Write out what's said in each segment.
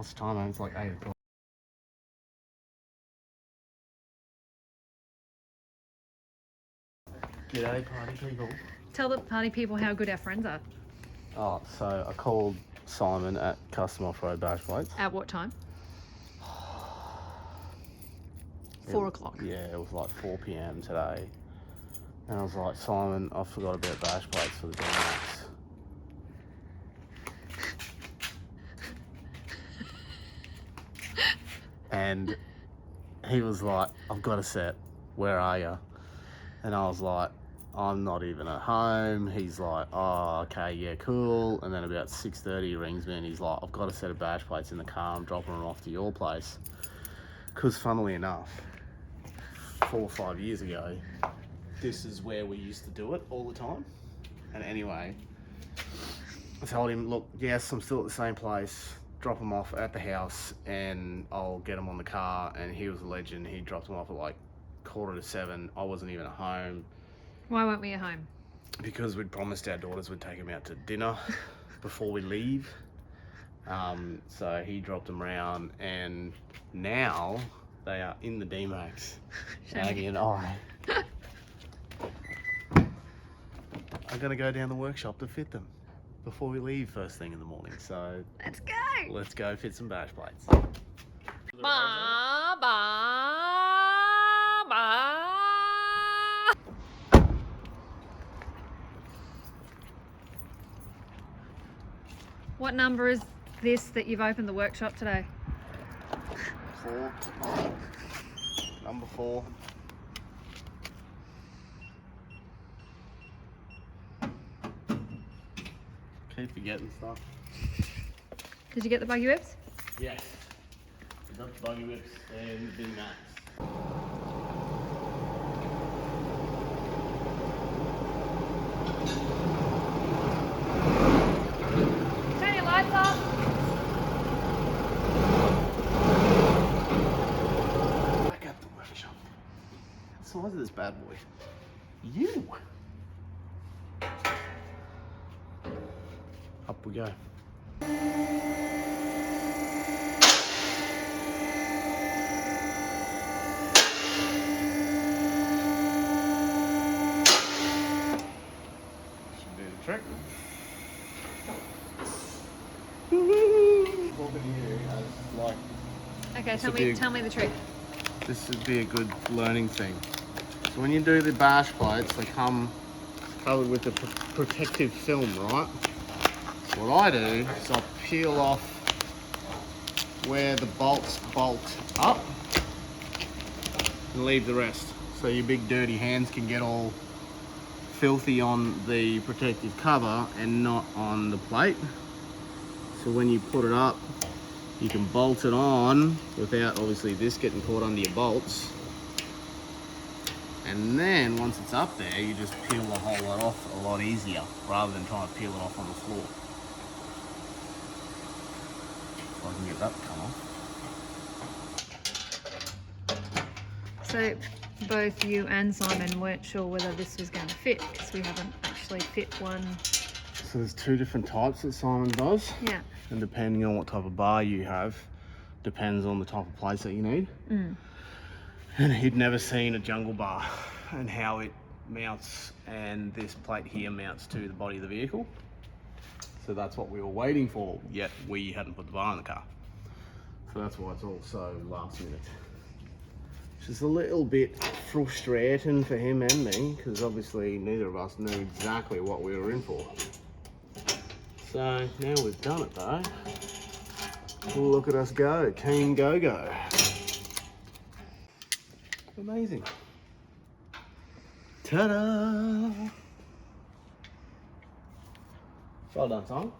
What's the time, man? It's like 8 o'clock. G'day, party people. Tell the party people how good our friends are. Oh, so I called Simon at Custom Off-Road Bash Plates. At what time? 4 o'clock. Yeah, it was like 4 p.m. today. And I was like, Simon, I forgot about bash plates for the DMAX. And he was like, I've got a set. Where are you? And I was like, I'm not even at home. He's like, oh, okay, yeah, cool. And then about 6:30 he rings me and he's like, I've got a set of bash plates in the car. I'm dropping them off to your place. Because funnily enough, 4 or 5 years ago, this is where we used to do it all the time. And anyway, I told him, look, yes, I'm still at the same place. Drop them off at the house and I'll get them on the car. And he was a legend. He dropped them off at like 6:45. I wasn't even at home. Why weren't we at home? Because we'd promised our daughters we'd take them out to dinner before we leave. So he dropped them around and now they are in the DMAX. Maggie and I are going to go down the workshop to fit them before we leave first thing in the morning. So let's go fit some bash plates. Ba, ba, ba. What number is this that you've opened the workshop today? 4. Number 4. Keep forgetting stuff. Did you get the buggy whips? Yes. We got the buggy whips and the DMAX. Turn your lights off. Back up the workshop. The size of this bad boy. You. Up we go. Should do the trick. Okay, This tell me the trick. This would be a good learning thing. So when you do the bash plates, they come covered with a protective film, right? So what I do is I peel off where the bolts bolt up and leave the rest. So your big dirty hands can get all filthy on the protective cover and not on the plate. So when you put it up, you can bolt it on without obviously this getting caught under your bolts. And then once it's up there, you just peel the whole lot off a lot easier rather than trying to peel it off on the floor. If I can get that to come off. So both you and Simon weren't sure whether this was going to fit because we haven't actually fit one. So there's 2 different types that Simon does. Yeah. And depending on what type of bar you have, depends on the type of plates that you need. And he'd never seen a jungle bar and how it mounts, and this plate here mounts to the body of the vehicle. So that's what we were waiting for, yet we hadn't put the bar in the car. So that's why it's all so last minute. Which is a little bit frustrating for him and me, because obviously neither of us knew exactly what we were in for. So now we've done it though, look at us go, Team Go-Go. Amazing. Ta-da! Well done, Tom.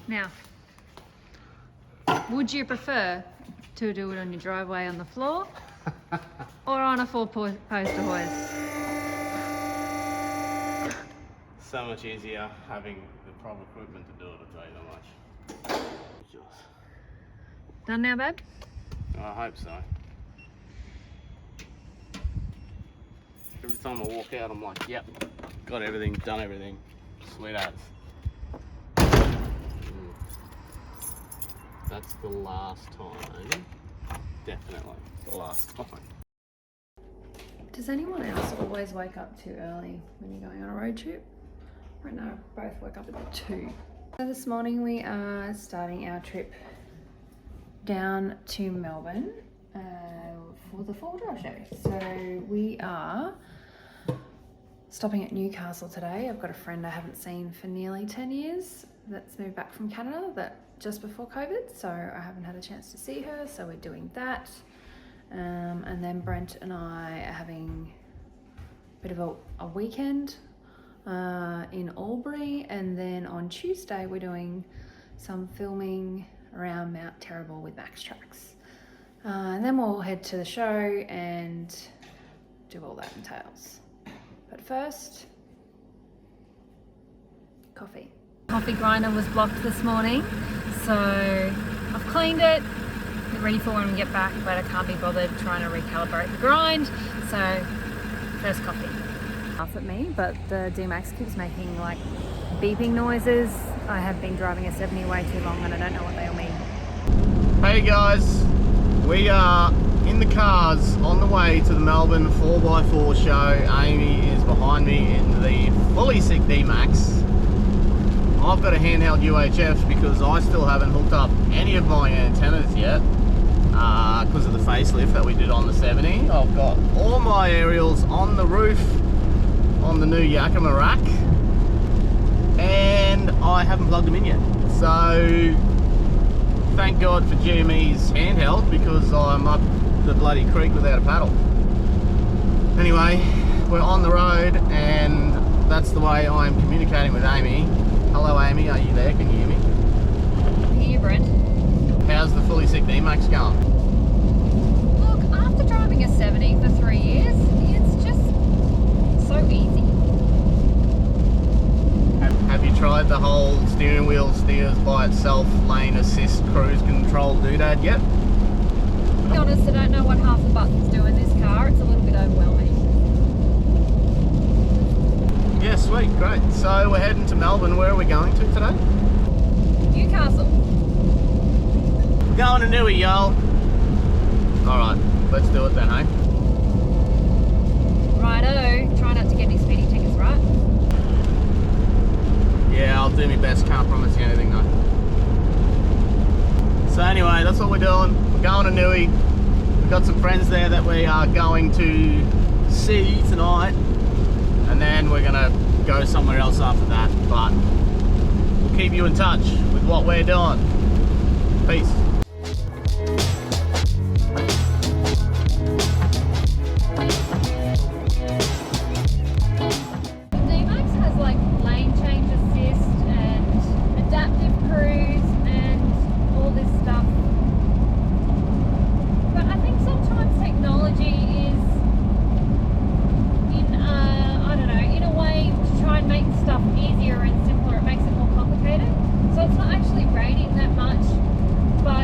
Now, would you prefer to do it on your driveway on the floor or on a 4-poster hoist? So much easier having the proper equipment to do it, I'll tell you that much. Done now, babe? I hope so. Every time I walk out, I'm like, yep, got everything, done everything. Sweet as. That's the last time. Definitely the last time. Does anyone else always wake up too early when you're going on a road trip? Right now, both woke up at 2. So this morning we are starting our trip down to Melbourne for the four-wheel drive show. So we are stopping at Newcastle today. I've got a friend I haven't seen for nearly 10 years that's moved back from Canada just before COVID, so I haven't had a chance to see her, so we're doing that. And then Brent and I are having a bit of a weekend in Albury, and then on Tuesday we're doing some filming around Mount Terrible with Max Tracks. And then we'll head to the show and do all that entails. But first, coffee. Coffee grinder was blocked this morning, so I've cleaned it, ready for when we get back, but I can't be bothered trying to recalibrate the grind, so first coffee. Laugh at me, but the DMAX keeps making like beeping noises. I have been driving a 70 way too long and I don't know what they all mean. Hey guys, we are in the cars on the way to the Melbourne 4x4 show. Amy is behind me in the fully sick D-Max. I've got a handheld UHF because I still haven't hooked up any of my antennas yet because of the facelift that we did on the 70. I've got all my aerials on the roof on the new Yakima rack and I haven't plugged them in yet. So thank God for GME's handheld because I'm up the bloody creek without a paddle. Anyway, we're on the road and that's the way I'm communicating with Amy. Hello Amy, are you there? Can you hear me? I can hear you, Brent. How's the fully sick D-Max going? Look, after driving a 70 for 3 years, it's just so easy. Have you tried the whole steering wheel steers by itself, lane assist, cruise control doodad yet? To be honest, I don't know what half the buttons do in this car. It's a little bit overwhelming. Yeah, sweet, great. So we're heading to Melbourne. Where are we going to today? Newcastle. We're going to Newey, y'all. Alright, let's do it then, eh? Righto. Try not to get any speeding tickets, right? Yeah, I'll do my best. Can't promise you anything though. So anyway, that's what we're doing. We're going to Newey. We've got some friends there that we are going to see tonight. And then we're gonna go somewhere else after that, but we'll keep you in touch with what we're doing. Peace. The D-Max has like lane change assist and adaptive cruise and all this stuff. But I think sometimes technology is in a way to try and make stuff easier and simpler. It makes it more complicated. So it's not actually raining that much, but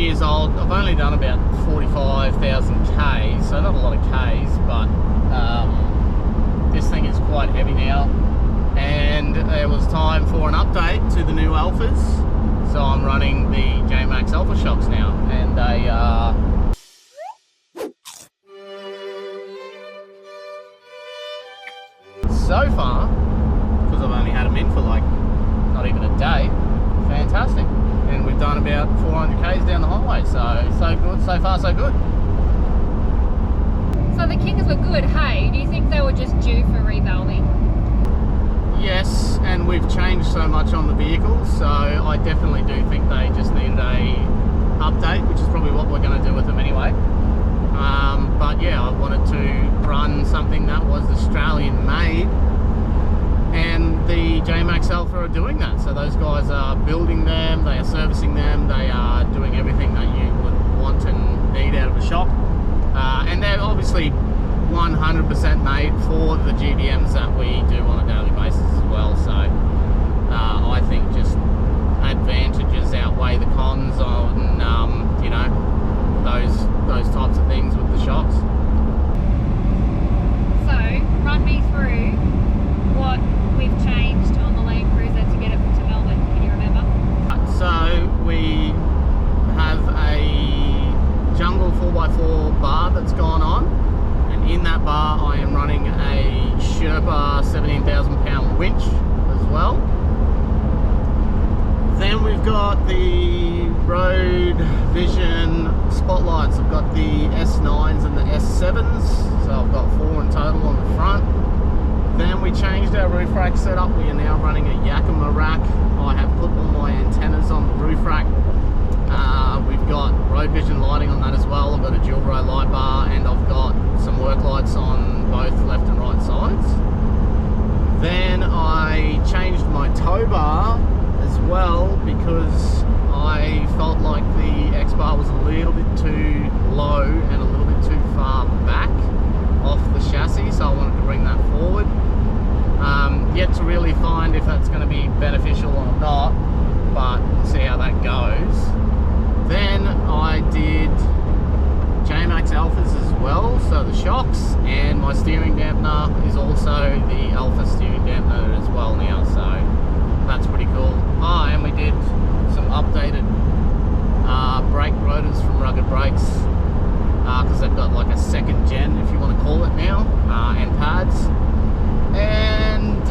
years old. I've only done about 45,000 Ks, so not a lot of Ks, but this thing is quite heavy now. And it was time for an update to the new Alphas. So I'm running the JMACX Alpha shocks now, and they are so far, because I've only had them in for like not even a day, fantastic. And we've done about 400 Ks down the highway, so good, so far so good. So the Kings were good, hey? Do you think they were just due for revalving? Yes, and we've changed so much on the vehicles, so I definitely do think they just needed a update, which is probably what we're going to do with them anyway. But yeah, I wanted to run something that was Australian made, and the JMACX Alpha are doing that. So those guys are building them, they are servicing them, they are doing everything that you would want and need out of a shop. And they're obviously 100% made for the GDMs that we do on a daily basis as well. So I think just advantages outweigh the cons on you know, those types of things with the shocks. So run me through what we've changed on the Land Cruiser to get it to Melbourne. Can you remember? So we have a jungle 4x4 bar that's gone on, and in that bar I am running a Sherpa 17,000 pound winch as well. Then we've got the road vision spotlights. I've got the S9s and the S7s, so I've got 4 in total on the front. Then we changed our roof rack setup. We are now running a Yakima rack. I have put all my antennas on the roof rack. We've got road vision lighting on that as well. I've got a dual row light bar, and I've got some work lights on both left and right sides. Then I changed my tow bar as well, because I felt like the X bar was a little bit too low and a little bit too far back off the chassis, so I wanted to bring that forward. Yet to really find if that's going to be beneficial or not, but we'll see how that goes. Then I did JMACX Alphas as well, so the shocks, and my steering dampener is also the Alpha steering dampener as well now, so that's pretty cool. Oh, and we did some updated brake rotors from Rugged Brakes, because they've got like a second gen, if you want to call it now, and pads. And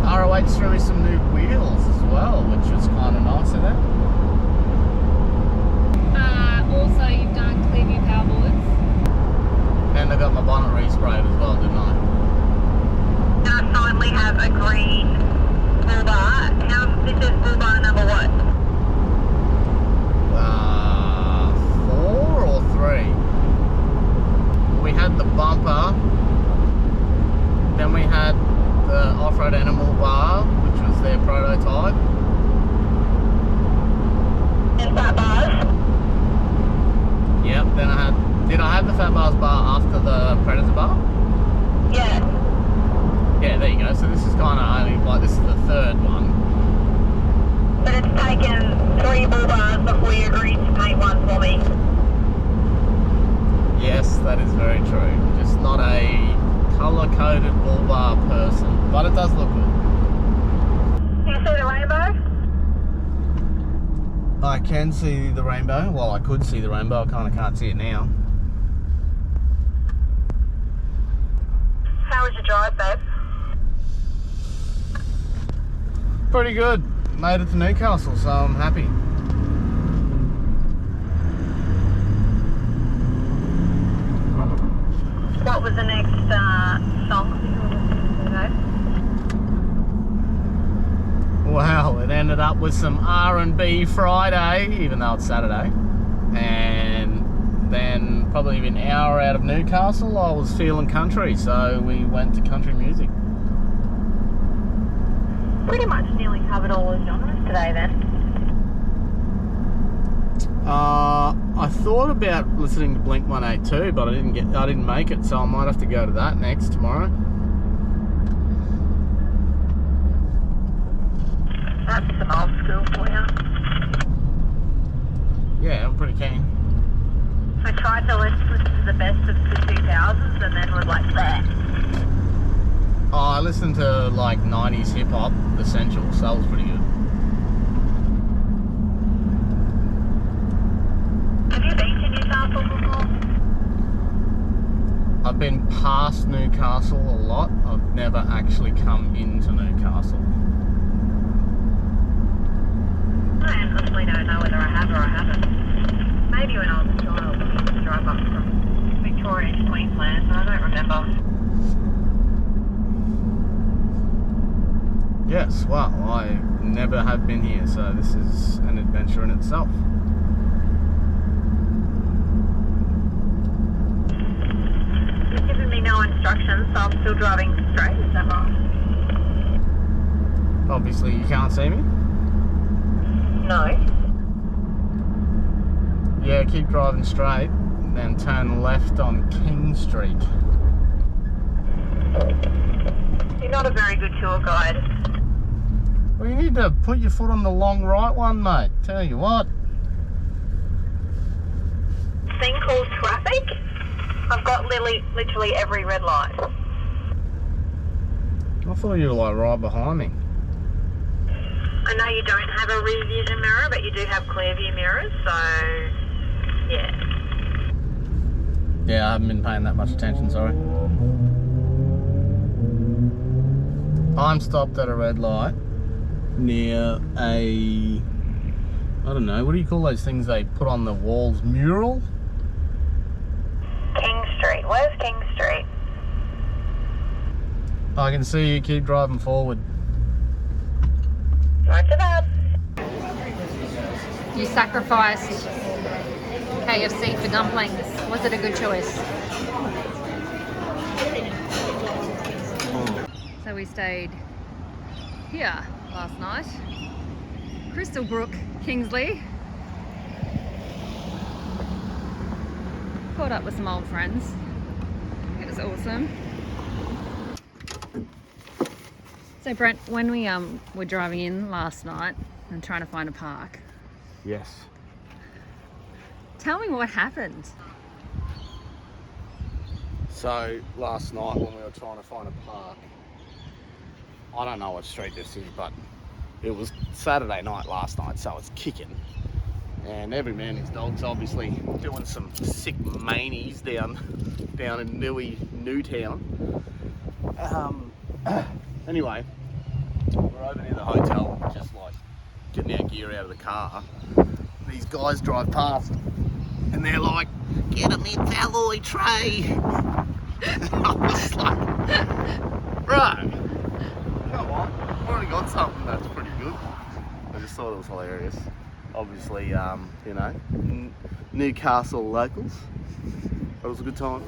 ROH threw me some new wheels as well, which was kind of nice of them. Also, you've done Clearview power boards. And I got my bonnet resprayed as well, didn't I? And I finally have a green bull bar. This is bull bar number what? 4 or 3. We had the bumper, then we had the off-road animal bar, which was their prototype. And fat bars? Yep, then did I have the fat bars bar after the Predator bar? Yeah. Yeah, there you go. So this is kind of only like, this is the 3rd one. But it's taken 3 bull bars before you agreed to paint one for me. Yes, that is very true. Just not a colour-coded bull bar person, but it does look good. Can you see the rainbow? I can see the rainbow. Well, I could see the rainbow. I kind of can't see it now. How was your drive, babe? Pretty good. Made it to Newcastle, so I'm happy. What was the next song that you were listening to today? Wow, it ended up with some R&B Friday, even though it's Saturday. And then probably an hour out of Newcastle, I was feeling country, so we went to country music. Pretty much nearly covered all the genres today then. I thought about listening to Blink 182, but I didn't make it, so I might have to go to that next tomorrow. That's some old school for you. Yeah, I'm pretty keen. I tried to listen to the best of the 2000s and then was like, bleh. Oh, I listened to like 90s hip hop essentials, so that was pretty good. Have you been to Newcastle before? I've been past Newcastle a lot. I've never actually come into Newcastle. I honestly don't know whether I have or I haven't. Maybe when I was a child, I used to drive up from Victoria to Queensland, but I don't remember. Yes, well, I never have been here, so this is an adventure in itself. You've given me no instructions, so I'm still driving straight, is that right? Obviously, you can't see me. No. Yeah, keep driving straight, then turn left on King Street. You're not a very good tour guide. Well, you need to put your foot on the long right one, mate. Tell you what. Thing called traffic? I've got literally every red light. I thought you were like right behind me. I know you don't have a rear vision mirror, but you do have clear view mirrors, so yeah. Yeah, I haven't been paying that much attention, sorry. I'm stopped at a red light near a, I don't know, what do you call those things they put on the walls? Mural? King Street. Where's King Street? I can see you, keep driving forward. Roger that. You sacrificed KFC for dumplings. Was it a good choice? So we stayed here last night. Crystal Brook, Kingsley. Caught up with some old friends. It was awesome. So Brent, when we were driving in last night and trying to find a park, Yes. tell me what happened. So last night when we were trying to find a park, I don't know what street this is, but it was Saturday night last night, so it's kicking. And every man his dog's obviously doing some sick manies down in Newtown. Anyway, we're over near the hotel, just like getting our gear out of the car. These guys drive past and they're like, "Get a mid-alloy tray." I was like, "Bro, come on, I've already got something that's pretty good." I just thought it was hilarious. Obviously, you know, Newcastle locals. It was a good time.